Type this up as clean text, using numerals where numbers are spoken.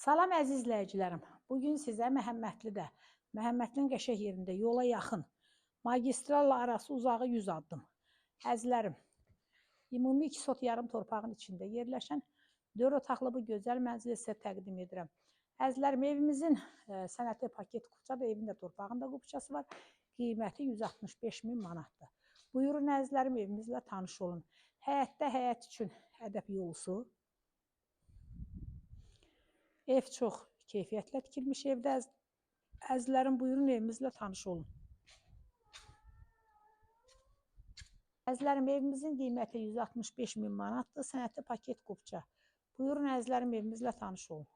Salam əziz izləyicilərim. Bugün sizə Məhəmmədlidə, Məhəmmədlinin qəşəng yerində yola yaxın, magistralla arası uzağı 100 addım. Əzizlərim, ümumi 2 sot yarım torpağın içində yerləşən 4 otaqlı bu gözəl mənzili sizə təqdim edirəm. Əzizlərim, evimizin sənəti paket kupçadır, evin də torpağında kupçası var. Qiyməti 165 min manatdır. Buyurun əzizlərim, evimizlə tanış olun. Həyətdə həyət üçün hədəf yolusu. Ev çox keyfiyyətlə tikilmiş evdə. Əzizlərim, buyurun evimizlə tanış olun. Əzizlərim, evimizin qiyməti 165 min manatdır. Sənətli paket kupça. Buyurun əzizlərim, evimizlə tanış olun.